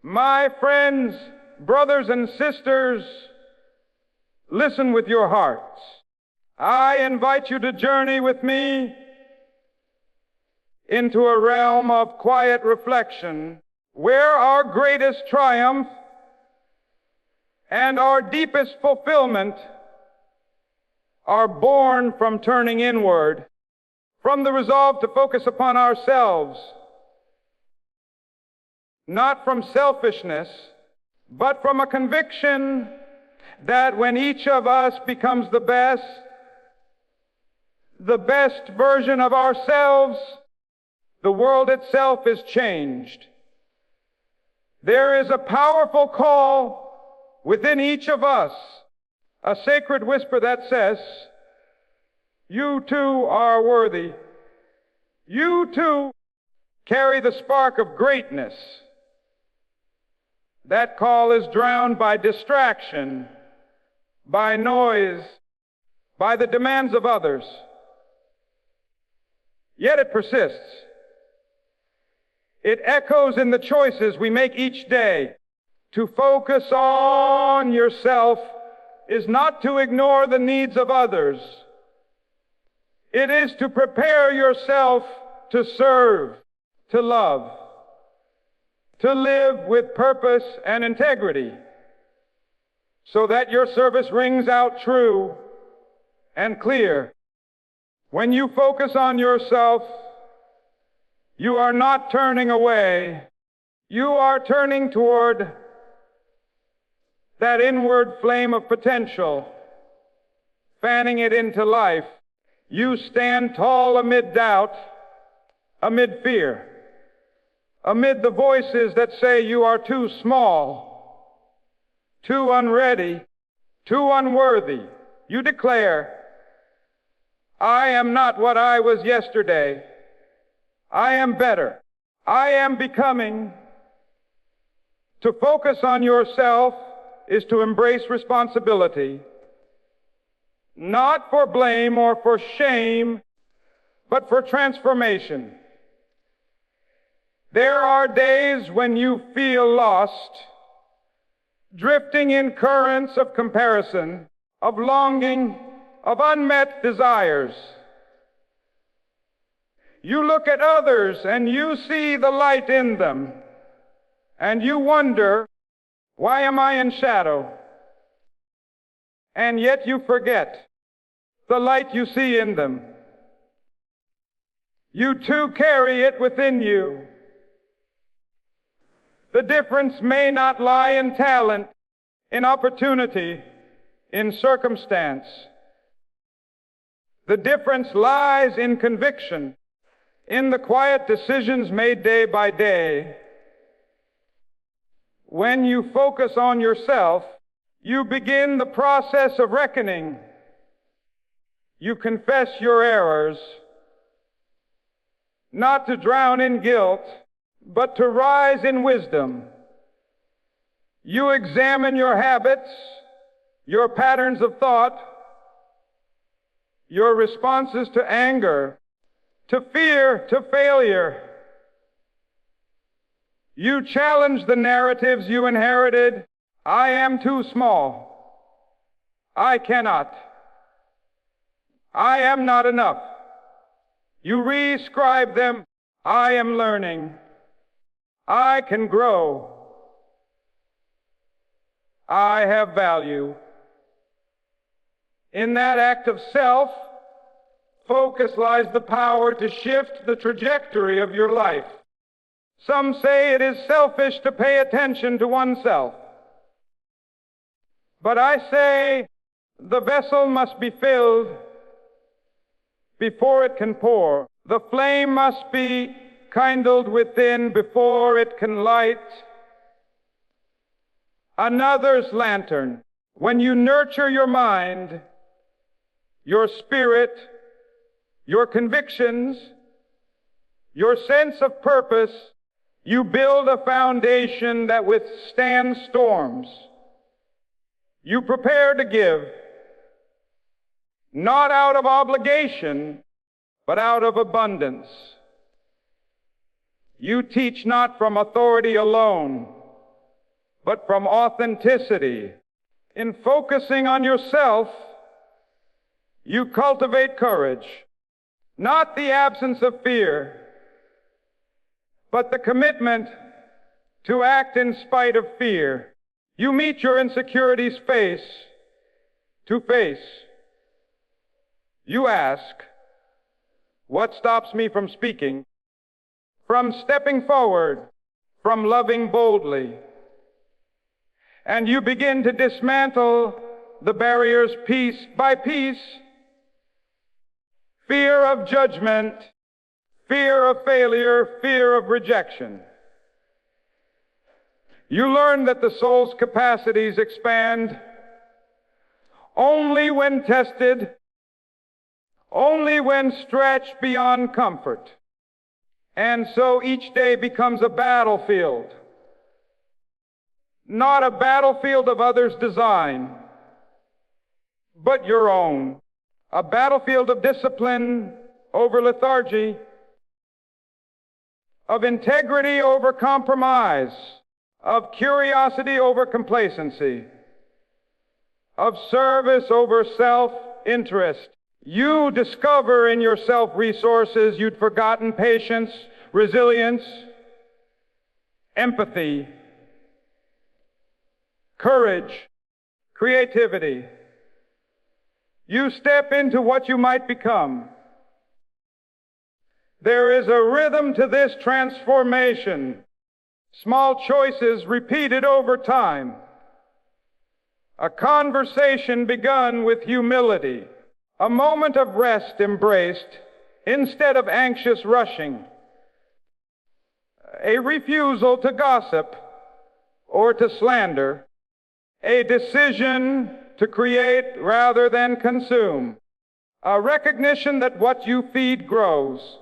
My friends, brothers and sisters, listen with your hearts. I invite you to journey with me into a realm of quiet reflection where our greatest triumph and our deepest fulfillment are born from turning inward, from the resolve to focus upon ourselves, not from selfishness, but from a conviction that when each of us becomes the best version of ourselves, the world itself is changed. There is a powerful call within each of us, a sacred whisper that says, you too are worthy. You too carry the spark of greatness. That call is drowned by distraction, by noise, by the demands of others. Yet it persists. It echoes in the choices we make each day. To focus on yourself is not to ignore the needs of others. It is to prepare yourself to serve, to love, to live with purpose and integrity, so that your service rings out true and clear. When you focus on yourself, you are not turning away. You are turning toward that inward flame of potential, fanning it into life. You stand tall amid doubt, amid fear, amid the voices that say you are too small, too unready, too unworthy. You declare, I am not what I was yesterday. I am better. I am becoming. To focus on yourself is to embrace responsibility, not for blame or for shame, but for transformation. There are days when you feel lost, drifting in currents of comparison, of longing, of unmet desires. You look at others and you see the light in them, and you wonder, why am I in shadow? And yet you forget the light you see in them. You too carry it within you. The difference may not lie in talent, in opportunity, in circumstance. The difference lies in conviction, in the quiet decisions made day by day. When you focus on yourself, you begin the process of reckoning. You confess your errors, not to drown in guilt, but to rise in wisdom. You examine your habits, your patterns of thought, your responses to anger, to fear, to failure. You challenge the narratives you inherited. I am too small. I cannot. I am not enough. You reascribe them. I am learning. I can grow. I have value. In that act of self-focus lies the power to shift the trajectory of your life. Some say it is selfish to pay attention to oneself. But I say the vessel must be filled before it can pour. The flame must be kindled within before it can light another's lantern. When you nurture your mind, your spirit, your convictions, your sense of purpose, you build a foundation that withstands storms. You prepare to give, not out of obligation, but out of abundance. You teach not from authority alone, but from authenticity. In focusing on yourself, you cultivate courage, not the absence of fear, but the commitment to act in spite of fear. You meet your insecurities face to face. You ask, what stops me from speaking, from stepping forward, from loving boldly? And you begin to dismantle the barriers piece by piece. Fear of judgment, fear of failure, fear of rejection. You learn that the soul's capacities expand only when tested, only when stretched beyond comfort. And so each day becomes a battlefield, not a battlefield of others' design, but your own. A battlefield of discipline over lethargy, of integrity over compromise, of curiosity over complacency, of service over self-interest. You discover in yourself resources you'd forgotten: patience, resilience, empathy, courage, creativity. You step into what you might become. There is a rhythm to this transformation. Small choices repeated over time. A conversation begun with humility. A moment of rest embraced instead of anxious rushing. A refusal to gossip or to slander. A decision to create rather than consume. A recognition that what you feed grows.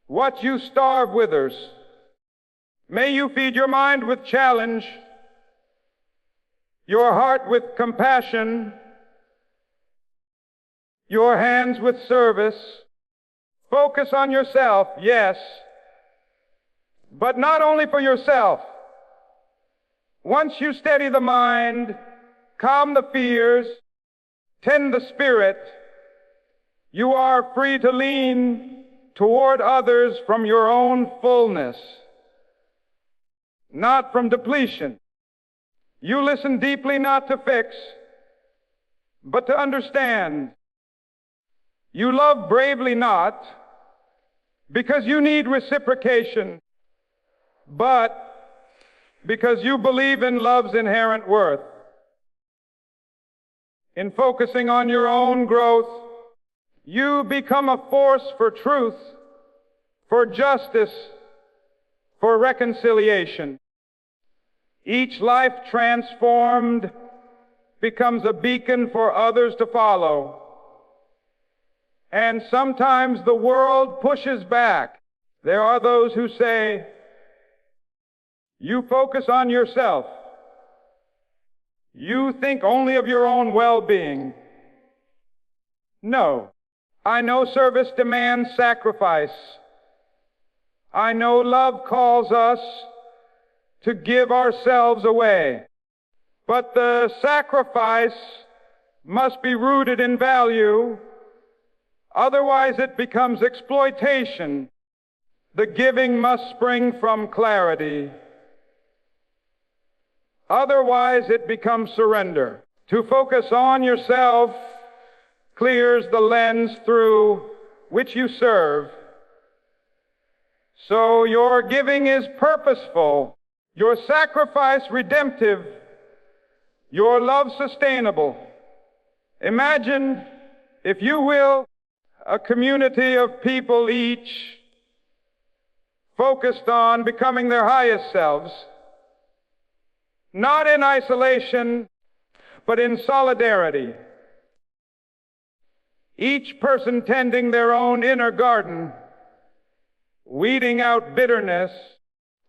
What you starve withers. May you feed your mind with challenge, your heart with compassion, your hands with service. Focus on yourself, yes, but not only for yourself. Once you steady the mind, calm the fears, tend the spirit, you are free to lean toward others from your own fullness, not from depletion. You listen deeply, not to fix, but to understand. You love bravely, not because you need reciprocation, but because you believe in love's inherent worth. In focusing on your own growth, you become a force for truth, for justice, for reconciliation. Each life transformed becomes a beacon for others to follow. And sometimes the world pushes back. There are those who say, you focus on yourself. You think only of your own well-being. No. I know service demands sacrifice. I know love calls us to give ourselves away. But the sacrifice must be rooted in value. Otherwise it becomes exploitation. The giving must spring from clarity. Otherwise it becomes surrender. To focus on yourself clears the lens through which you serve. So your giving is purposeful, your sacrifice redemptive, your love sustainable. Imagine, if you will, a community of people each focused on becoming their highest selves, not in isolation, but in solidarity. Each person tending their own inner garden, weeding out bitterness,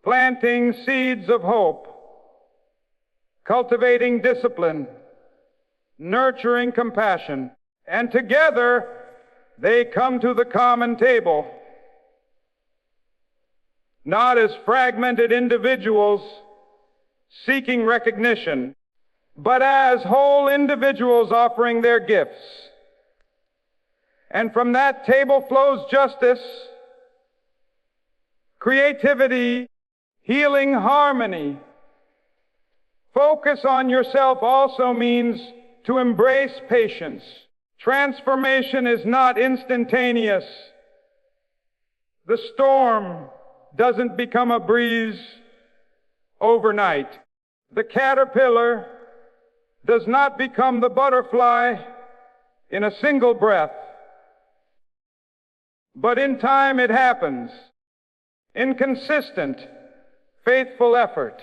planting seeds of hope, cultivating discipline, nurturing compassion, and together they come to the common table, not as fragmented individuals, seeking recognition, but as whole individuals offering their gifts. And from that table flows justice, creativity, healing, harmony. Focus on yourself also means to embrace patience. Transformation is not instantaneous. The storm doesn't become a breeze overnight. The caterpillar does not become the butterfly in a single breath. But in time it happens, in consistent, faithful effort,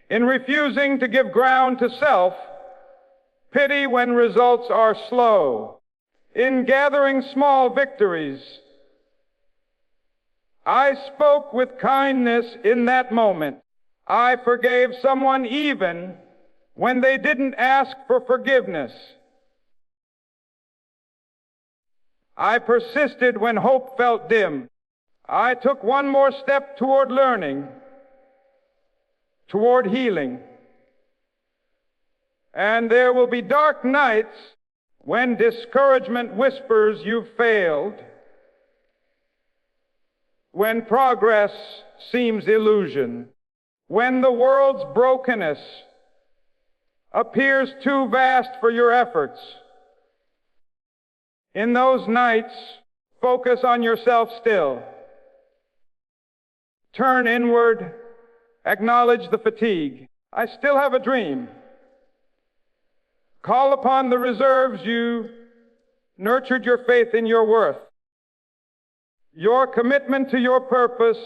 in refusing to give ground to self, pity when results are slow, in gathering small victories. I spoke with kindness in that moment. I forgave someone even when they didn't ask for forgiveness. I persisted when hope felt dim. I took one more step toward learning, toward healing. And there will be dark nights when discouragement whispers you've failed, when progress seems illusion, when the world's brokenness appears too vast for your efforts. In those nights, focus on yourself still. Turn inward, acknowledge the fatigue. I still have a dream. Call upon the reserves you nurtured, your faith in your worth, your commitment to your purpose,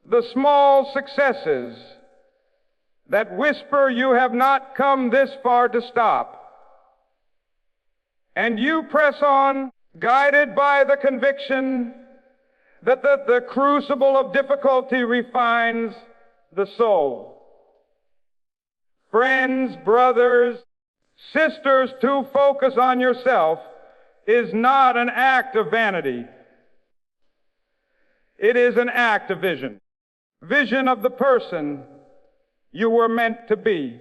the small successes that whisper you have not come this far to stop. And you press on, guided by the conviction that the crucible of difficulty refines the soul. Friends, brothers, sisters, to focus on yourself is not an act of vanity. It is an act of vision. Vision of the person you were meant to be.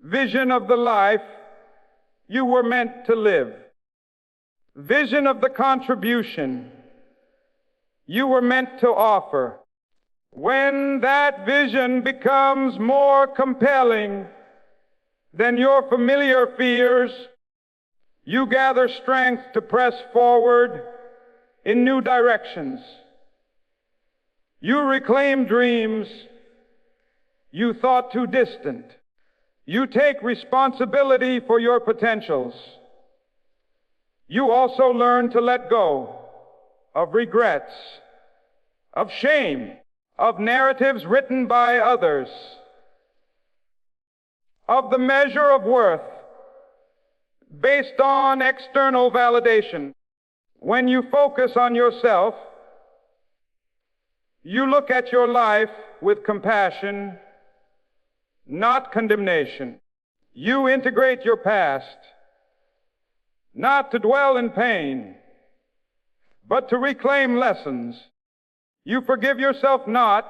Vision of the life you were meant to live. Vision of the contribution you were meant to offer. When that vision becomes more compelling than your familiar fears, you gather strength to press forward in new directions. You reclaim dreams you thought too distant. You take responsibility for your potentials. You also learn to let go of regrets, of shame, of narratives written by others, of the measure of worth based on external validation. When you focus on yourself, you look at your life with compassion, not condemnation. You integrate your past, not to dwell in pain, but to reclaim lessons. You forgive yourself not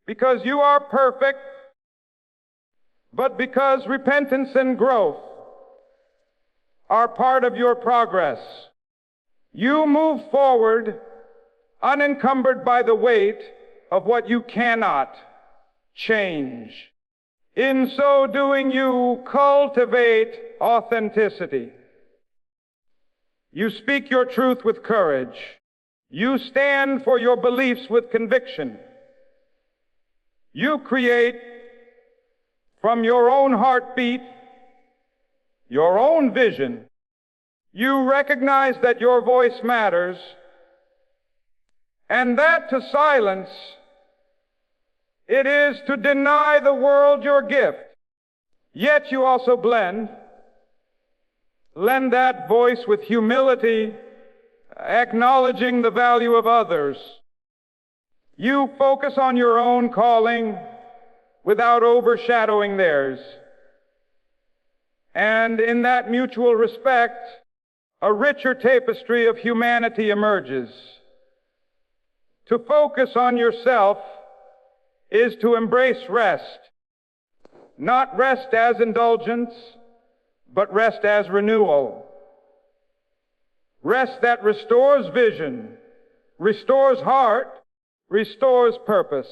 because you are perfect, but because repentance and growth are part of your progress. You move forward unencumbered by the weight of what you cannot change. In so doing, you cultivate authenticity. You speak your truth with courage. You stand for your beliefs with conviction. You create from your own heartbeat, your own vision. You recognize that your voice matters, and that to silence it is to deny the world your gift. Yet you also lend that voice with humility, acknowledging the value of others. You focus on your own calling without overshadowing theirs. And in that mutual respect, a richer tapestry of humanity emerges. To focus on yourself is to embrace rest. Not rest as indulgence, but rest as renewal. Rest that restores vision, restores heart, restores purpose.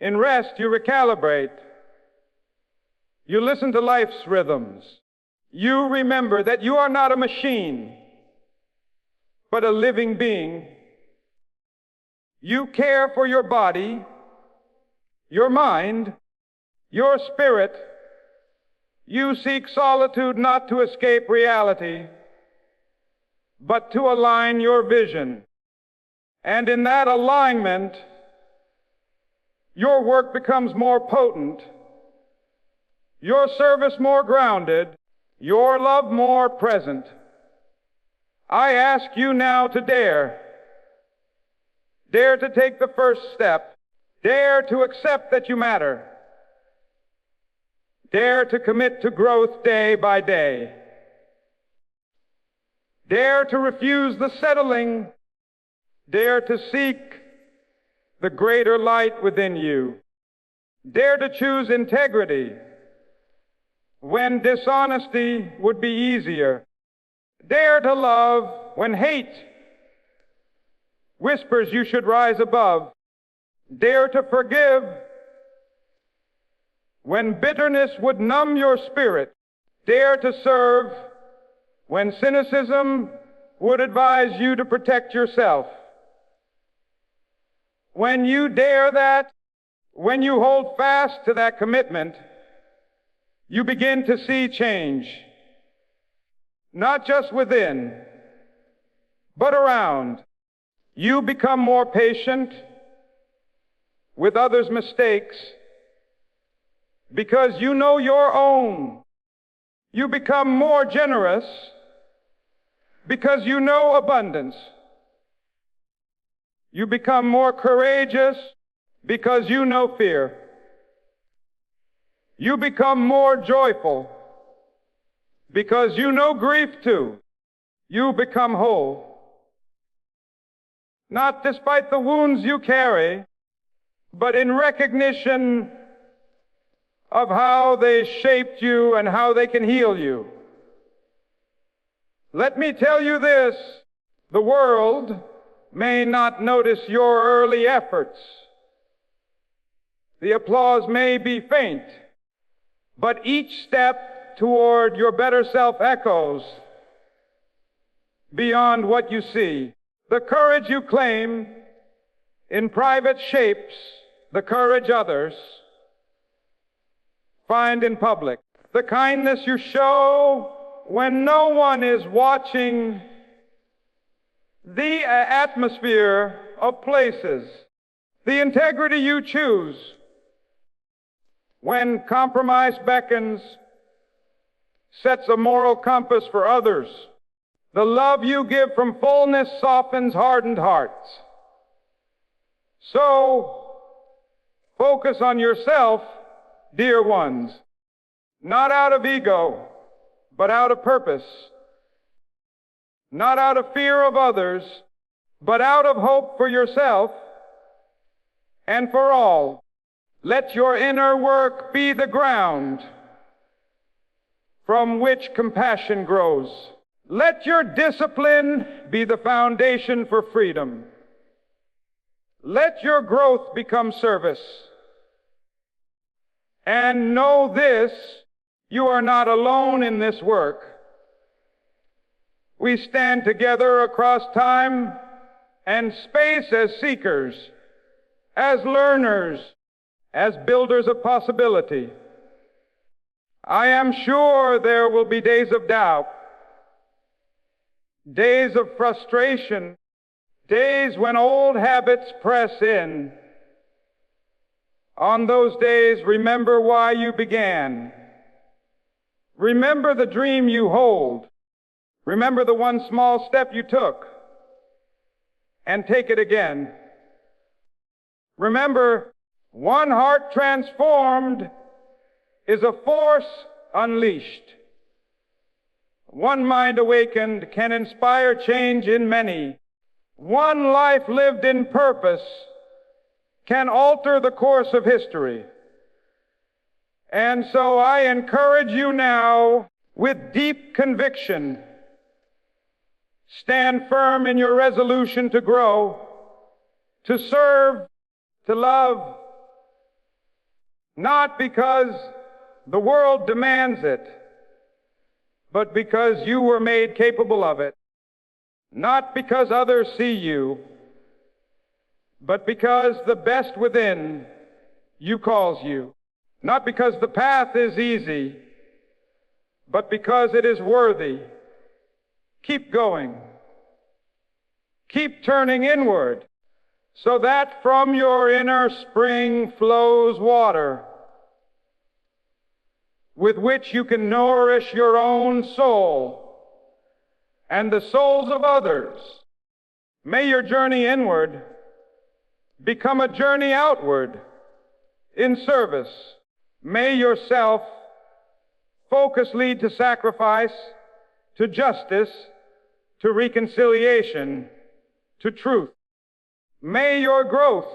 In rest, you recalibrate. You listen to life's rhythms. You remember that you are not a machine, but a living being. You care for your body, your mind, your spirit. You seek solitude not to escape reality, but to align your vision. And in that alignment, your work becomes more potent, your service more grounded, your love more present. I ask you now to dare. Dare to take the first step. Dare to accept that you matter. Dare to commit to growth day by day. Dare to refuse the settling. Dare to seek the greater light within you. Dare to choose integrity when dishonesty would be easier. Dare to love when hate whispers you should rise above. Dare to forgive when bitterness would numb your spirit. Dare to serve when cynicism would advise you to protect yourself. When you dare that, when you hold fast to that commitment, you begin to see change, not just within, but around. You become more patient with others' mistakes because you know your own. You become more generous because you know abundance. You become more courageous because you know fear. You become more joyful because you know grief too. You become whole. Not despite the wounds you carry, but in recognition of how they shaped you and how they can heal you. Let me tell you this, the world may not notice your early efforts. The applause may be faint, but each step toward your better self echoes beyond what you see. The courage you claim in private shapes the courage others find in public. The kindness you show when no one is watching, the atmosphere of places, the integrity you choose when compromise beckons, sets a moral compass for others. The love you give from fullness softens hardened hearts. So, focus on yourself, dear ones, not out of ego, but out of purpose. Not out of fear of others, but out of hope for yourself and for all. Let your inner work be the ground from which compassion grows. Let your discipline be the foundation for freedom. Let your growth become service. And know this, you are not alone in this work. We stand together across time and space as seekers, as learners, as builders of possibility. I am sure there will be days of doubt, days of frustration, days when old habits press in. On those days, remember why you began. Remember the dream you hold. Remember the one small step you took, and take it again. Remember, one heart transformed is a force unleashed. One mind awakened can inspire change in many. One life lived in purpose can alter the course of history. And so I encourage you now, with deep conviction, stand firm in your resolution to grow, to serve, to love, not because the world demands it, but because you were made capable of it. Not because others see you, but because the best within you calls you. Not because the path is easy, but because it is worthy. Keep going. Keep turning inward, so that from your inner spring flows water with which you can nourish your own soul and the souls of others. May your journey inward become a journey outward in service. May your self-focus lead to sacrifice, to justice, to reconciliation, to truth. May your growth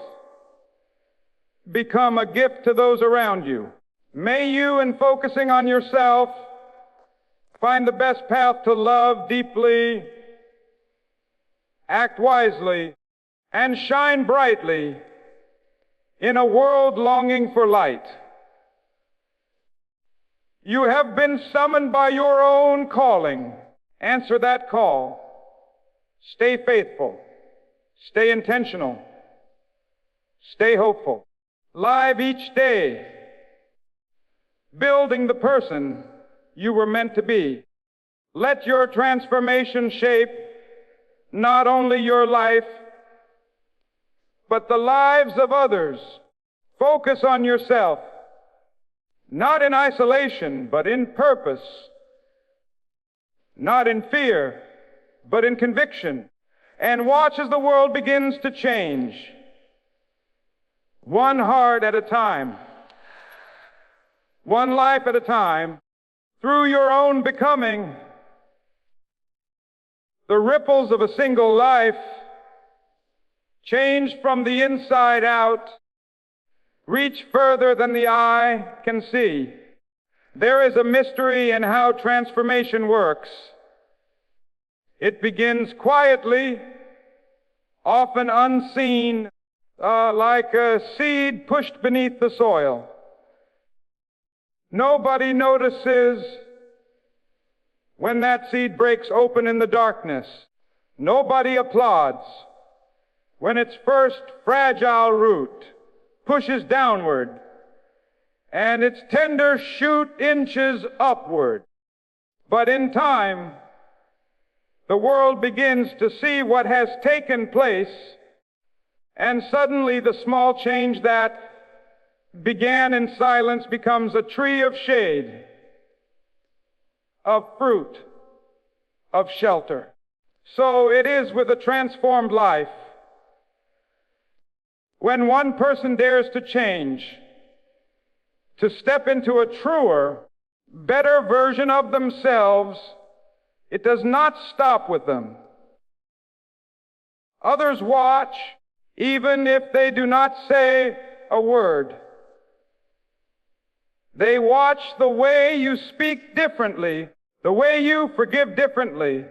become a gift to those around you. May you, in focusing on yourself, find the best path to love deeply, act wisely, and shine brightly in a world longing for light. You have been summoned by your own calling. Answer that call. Stay faithful. Stay intentional. Stay hopeful. Live each day, building the person you were meant to be. Let your transformation shape not only your life, but the lives of others. Focus on yourself, not in isolation, but in purpose, not in fear, but in conviction. And watch as the world begins to change, one heart at a time, one life at a time, through your own becoming. The ripples of a single life, changed from the inside out, reach further than the eye can see. There is a mystery in how transformation works. It begins quietly, often unseen, like a seed pushed beneath the soil. Nobody notices when that seed breaks open in the darkness. Nobody applauds when its first fragile root pushes downward and its tender shoot inches upward. But in time, the world begins to see what has taken place, and suddenly the small change that began in silence becomes a tree of shade, of fruit, of shelter. So it is with a transformed life. When one person dares to change, to step into a truer, better version of themselves, it does not stop with them. Others watch, even if they do not say a word. They watch the way you speak differently, the way you forgive differently,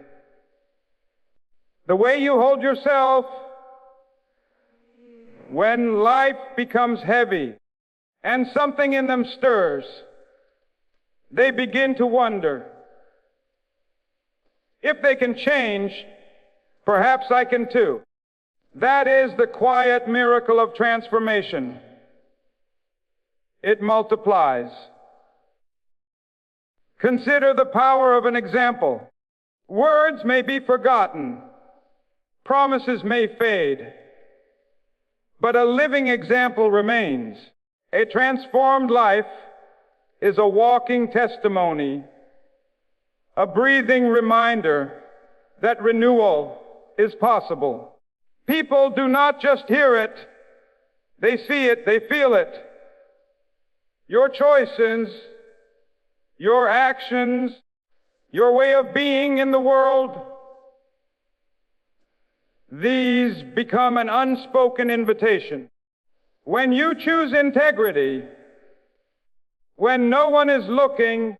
the way you hold yourself when life becomes heavy and something in them stirs. They begin to wonder, if they can change, perhaps I can too. That is the quiet miracle of transformation. It multiplies. Consider the power of an example. Words may be forgotten. Promises may fade. But a living example remains. A transformed life is a walking testimony, a breathing reminder that renewal is possible. People do not just hear it, they see it, they feel it. Your choices, your actions, your way of being in the world, these become an unspoken invitation When you choose integrity, when no one is looking,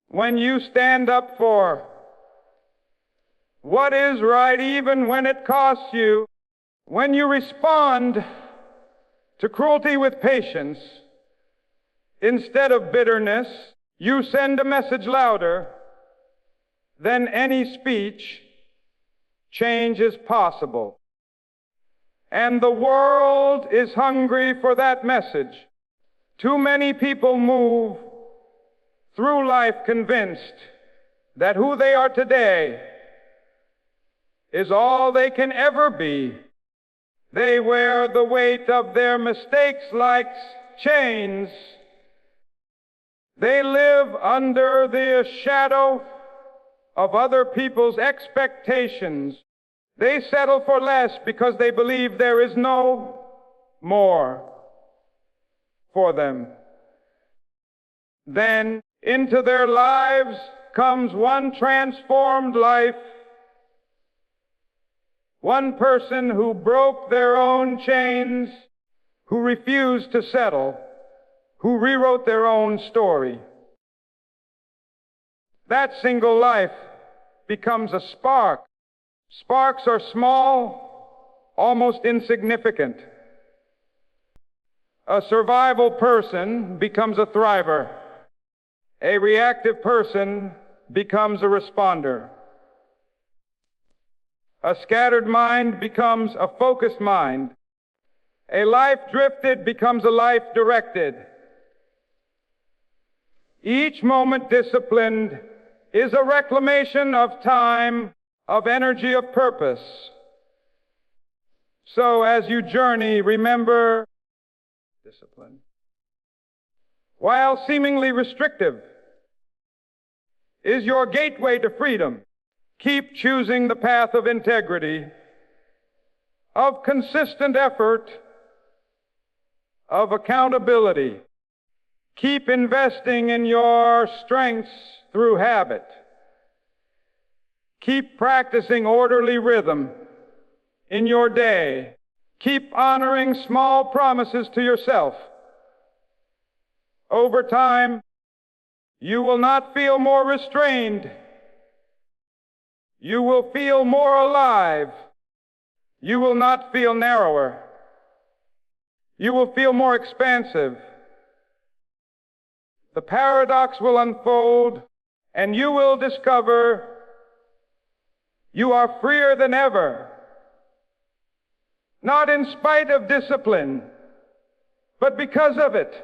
when you stand up for what is right even when it costs you, when you respond to cruelty with patience instead of bitterness, you send a message louder than any speech. Change is possible. And the world is hungry for that message. Too many people move through life convinced that who they are today is all they can ever be. They wear the weight of their mistakes like chains. They live under the shadow of other people's expectations. They settle for less because they believe there is no more for them. Then into their lives comes one transformed life, one person who broke their own chains, who refused to settle, who rewrote their own story. That single life becomes a spark. Sparks are small, almost insignificant. A survival person becomes a thriver. A reactive person becomes a responder. A scattered mind becomes a focused mind. A life drifted becomes a life directed. Each moment disciplined is a reclamation of time, of energy, of purpose. So as you journey, remember discipline. While seemingly restrictive, is your gateway to freedom. Keep choosing the path of integrity, of consistent effort, of accountability. Keep investing in your strengths through habit. Keep practicing orderly rhythm in your day. Keep honoring small promises to yourself. Over time, you will not feel more restrained. You will feel more alive. You will not feel narrower. You will feel more expansive. The paradox will unfold, and you will discover you are freer than ever. Not in spite of discipline, but because of it.